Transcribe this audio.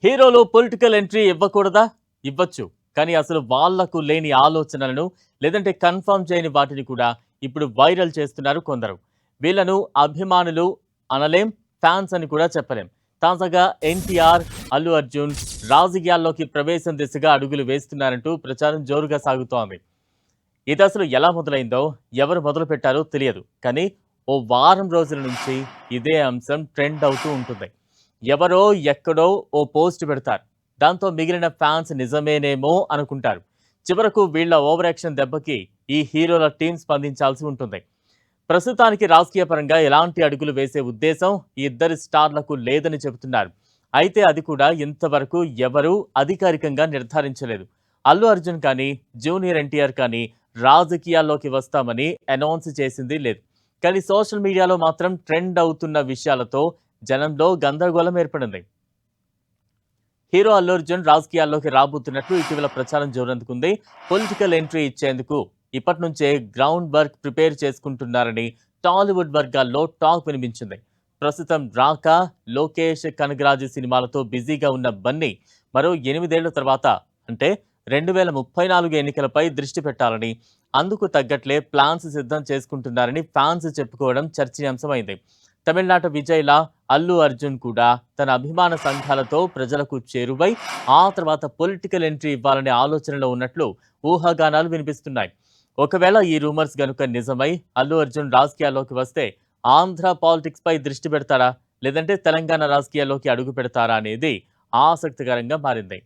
హీరోలు political entry ఇవ్వకూడదా? ఇవ్వచ్చు. కానీ అసలు వాళ్లకు లేని ఆలోచనలను లేదంటే కన్ఫర్మ్ చేయని వాటిని కూడా ఇప్పుడు వైరల్ చేస్తున్నారు కొందరు. వీళ్ళను అభిమానులు అనలేం, ఫ్యాన్స్ అని కూడా చెప్పలేం. తాజాగా ఎన్టీఆర్, అల్లు అర్జున్ రాజకీయాల్లోకి ప్రవేశం దిశగా అడుగులు వేస్తున్నారంటూ ప్రచారం జోరుగా సాగుతోంది. ఇది అసలు ఎలా మొదలైందో, ఎవరు మొదలుపెట్టారో తెలియదు. కానీ ఓ వారం రోజుల నుంచి ఇదే అంశం ట్రెండ్ అవుతూ ఉంటుంది. ఎవరో ఎక్కడో ఓ పోస్ట్ పెడతారు. దాంతో మిగిలిన ఫ్యాన్స్ నిజమేనేమో అనుకుంటారు. చివరకు వీళ్ళ ఓవర్ యాక్షన్ దెబ్బకి ఈ హీరోల టీం స్పందించాల్సి ఉంటుంది. ప్రస్తుతానికి రాజకీయ పరంగా ఎలాంటి అడుగులు వేసే ఉద్దేశం ఈ ఇద్దరి స్టార్లకు లేదని చెబుతున్నారు. అయితే అది కూడా ఇంతవరకు ఎవరూ అధికారికంగా నిర్ధారించలేదు. అల్లు అర్జున్ కానీ, జూనియర్ ఎన్టీఆర్ కానీ రాజకీయాల్లోకి వస్తామని అనౌన్స్ చేసింది లేదు. కానీ సోషల్ మీడియాలో మాత్రం ట్రెండ్ అవుతున్న విషయాలతో జనంలో గందరగోళం ఏర్పడింది. హీరో అల్లు అర్జున్ రాజకీయాల్లోకి రాబోతున్నట్లు ఇటీవల ప్రచారం జోరందుకుంది. పొలిటికల్ ఎంట్రీ ఇచ్చేందుకు ఇప్పటి నుంచే గ్రౌండ్ వర్క్ ప్రిపేర్ చేసుకుంటున్నారని టాలీవుడ్ వర్గాల్లో టాక్ వినిపించింది. ప్రస్తుతం రాకా, లోకేష్ కనగరాజు సినిమాలతో బిజీగా ఉన్న బన్నీ మరో 8 ఏళ్ల తర్వాత అంటే 2034 ఎన్నికలపై దృష్టి పెట్టాలని, అందుకు తగ్గట్లే ప్లాన్స్ సిద్ధం చేసుకుంటున్నారని ఫ్యాన్స్ చెప్పుకోవడం చర్చనీయాంశమైంది. తమిళనాట విజయ్లా అల్లు అర్జున్ కూడా తన అభిమాన సంఘాలతో ప్రజలకు చేరువై ఆ తర్వాత పొలిటికల్ ఎంట్రీ ఇవ్వాలనే ఆలోచనలో ఉన్నట్లు ఊహాగానాలు వినిపిస్తున్నాయి. ఒకవేళ ఈ రూమర్స్ గనుక నిజమై అల్లు అర్జున్ రాజకీయాల్లోకి వస్తే ఆంధ్ర పాలిటిక్స్ పై దృష్టి పెడతారా, లేదంటే తెలంగాణ రాజకీయాల్లోకి అడుగు పెడతారా అనేది ఆసక్తికరంగా మారింది.